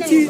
avanti.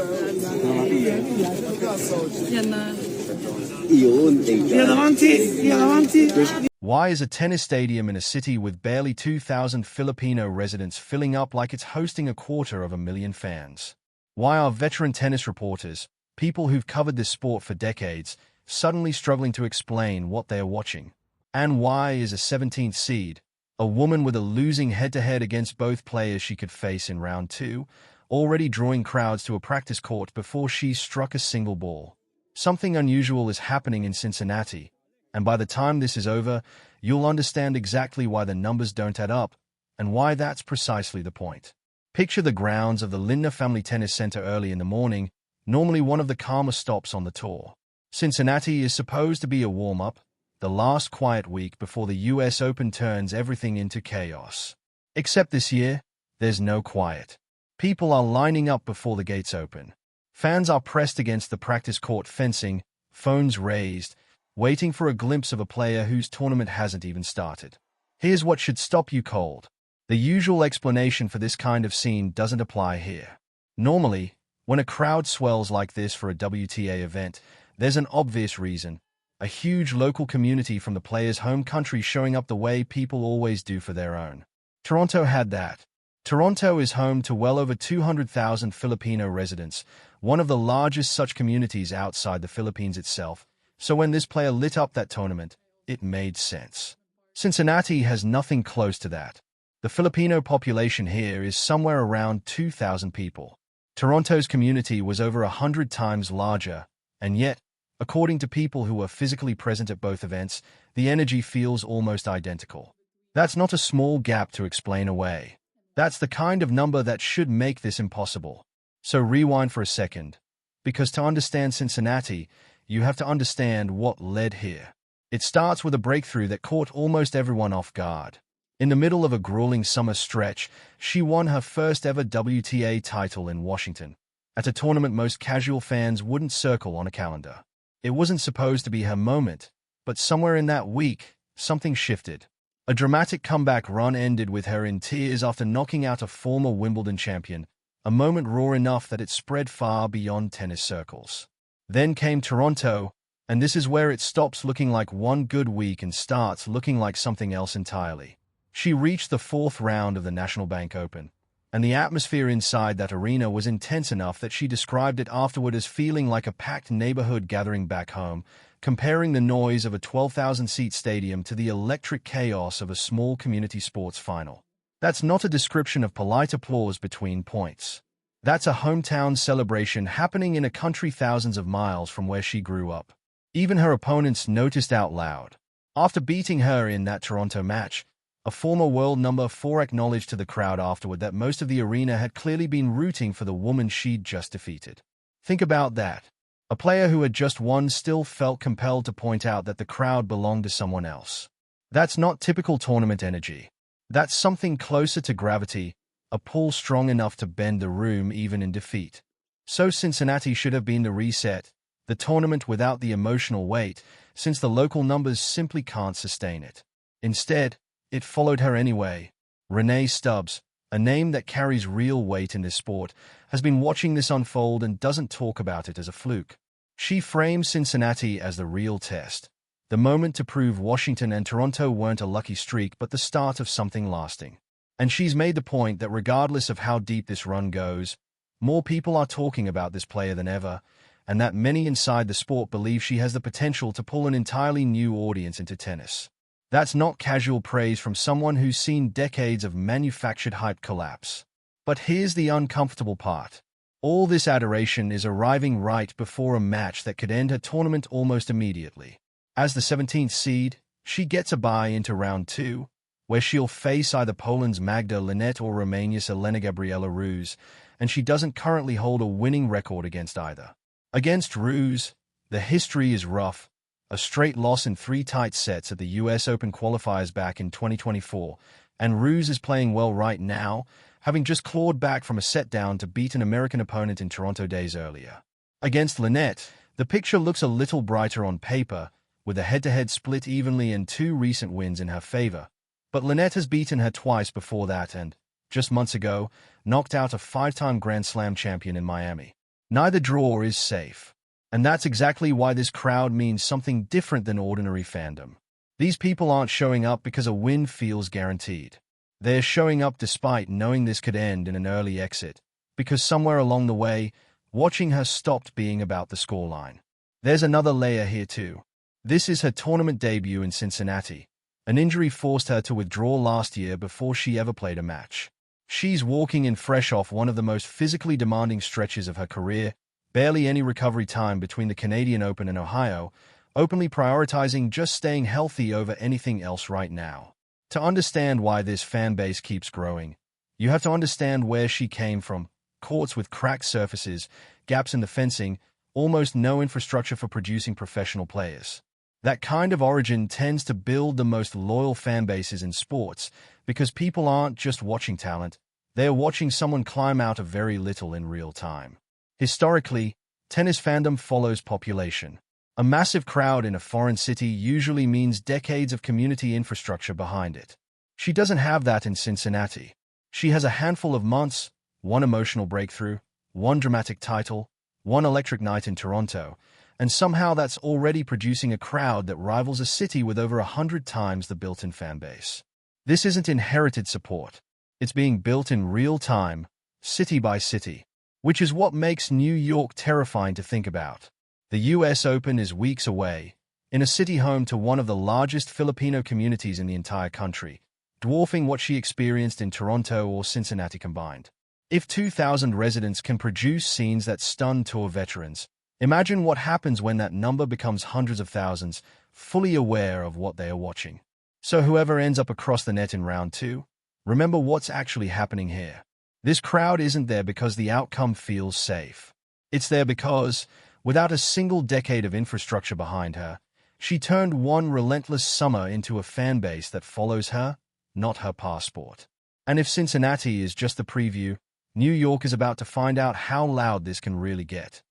Via davanti, via davanti. Why is a tennis stadium in a city with barely 2,000 Filipino residents filling up like it's hosting 250,000 fans? Why are veteran tennis reporters, people who've covered this sport for decades, suddenly struggling to explain what they're watching? And why is a 17th seed, a woman with a losing head-to-head against both players she could face in round 2, already drawing crowds to a practice court before she struck a single ball? Something unusual is happening in Cincinnati, and by the time this is over, you'll understand exactly why the numbers don't add up, and why that's precisely the point. Picture the grounds of the Linette Family Tennis Center early in the morning, normally one of the calmer stops on the tour. Cincinnati is supposed to be a warm-up, the last quiet week before the US Open turns everything into chaos. Except this year, there's no quiet. People are lining up before the gates open. Fans are pressed against the practice court fencing, phones raised, waiting for a glimpse of a player whose tournament hasn't even started. Here's what should stop you cold. The usual explanation for this kind of scene doesn't apply here. Normally, when a crowd swells like this for a WTA event, there's an obvious reason. A huge local community from the player's home country showing up the way people always do for their own. Toronto had that. Toronto is home to well over 200,000 Filipino residents, one of the largest such communities outside the Philippines itself. So when this player lit up that tournament, it made sense. Cincinnati has nothing close to that. The Filipino population here is somewhere around 2,000 people. Toronto's community was over 100 times larger, and yet, according to people who were physically present at both events, the energy feels almost identical. That's not a small gap to explain away. That's the kind of number that should make this impossible. So rewind for a second, because to understand Cincinnati, you have to understand what led here. It starts with a breakthrough that caught almost everyone off guard. In the middle of a grueling summer stretch, she won her first ever WTA title in Washington, at a tournament most casual fans wouldn't circle on a calendar. It wasn't supposed to be her moment, but somewhere in that week, something shifted. A dramatic comeback run ended with her in tears after knocking out a former Wimbledon champion, a moment raw enough that it spread far beyond tennis circles. Then came Toronto, and this is where it stops looking like one good week and starts looking like something else entirely. She reached the 4th round of the National Bank Open, and the atmosphere inside that arena was intense enough that she described it afterward as feeling like a packed neighborhood gathering back home, comparing the noise of a 12,000-seat stadium to the electric chaos of a small community sports final. That's not a description of polite applause between points. That's a hometown celebration happening in a country thousands of miles from where she grew up. Even her opponents noticed out loud. After beating her in that Toronto match, a former world number 4 acknowledged to the crowd afterward that most of the arena had clearly been rooting for the woman she'd just defeated. Think about that. A player who had just won still felt compelled to point out that the crowd belonged to someone else. That's not typical tournament energy. That's something closer to gravity, a pull strong enough to bend the room even in defeat. So Cincinnati should have been the reset, the tournament without the emotional weight, since the local numbers simply can't sustain it. Instead, it followed her anyway. Renee Stubbs, a name that carries real weight in this sport, has been watching this unfold and doesn't talk about it as a fluke. She frames Cincinnati as the real test, the moment to prove Washington and Toronto weren't a lucky streak but the start of something lasting. And she's made the point that regardless of how deep this run goes, more people are talking about this player than ever, and that many inside the sport believe she has the potential to pull an entirely new audience into tennis. That's not casual praise from someone who's seen decades of manufactured hype collapse. But here's the uncomfortable part. All this adoration is arriving right before a match that could end her tournament almost immediately. As the 17th seed, she gets a bye into round 2, where she'll face either Poland's Magda Linette or Romania's Elena Gabriela Ruse, and she doesn't currently hold a winning record against either. Against Ruse, the history is rough, a straight loss in 3 tight sets at the US Open qualifiers back in 2024, and Ruse is playing well right now, having just clawed back from a set down to beat an American opponent in Toronto days earlier. Against Linette, the picture looks a little brighter on paper, with a head-to-head split evenly and 2 recent wins in her favor. But Linette has beaten her twice before that and, just months ago, knocked out a 5-time Grand Slam champion in Miami. Neither draw is safe. And that's exactly why this crowd means something different than ordinary fandom. These people aren't showing up because a win feels guaranteed. They're showing up despite knowing this could end in an early exit, because somewhere along the way, watching her stopped being about the scoreline. There's another layer here too. This is her tournament debut in Cincinnati. An injury forced her to withdraw last year before she ever played a match. She's walking in fresh off one of the most physically demanding stretches of her career, barely any recovery time between the Canadian Open and Ohio, openly prioritizing just staying healthy over anything else right now. To understand why this fan base keeps growing, you have to understand where she came from. Courts with cracked surfaces, gaps in the fencing, almost no infrastructure for producing professional players. That kind of origin tends to build the most loyal fan bases in sports because people aren't just watching talent, they're watching someone climb out of very little in real time. Historically, tennis fandom follows population. A massive crowd in a foreign city usually means decades of community infrastructure behind it. She doesn't have that in Cincinnati. She has a handful of months, one emotional breakthrough, one dramatic title, one electric night in Toronto, and somehow that's already producing a crowd that rivals a city with over 100 times the built-in fan base. This isn't inherited support. It's being built in real time, city by city, which is what makes New York terrifying to think about. The US Open is weeks away, in a city home to one of the largest Filipino communities in the entire country, dwarfing what she experienced in Toronto or Cincinnati combined. If 2,000 residents can produce scenes that stun tour veterans, imagine what happens when that number becomes hundreds of thousands, fully aware of what they are watching. So whoever ends up across the net in round 2, remember what's actually happening here. This crowd isn't there because the outcome feels safe. It's there because, without a single decade of infrastructure behind her, she turned one relentless summer into a fan base that follows her, not her passport. And if Cincinnati is just the preview, New York is about to find out how loud this can really get.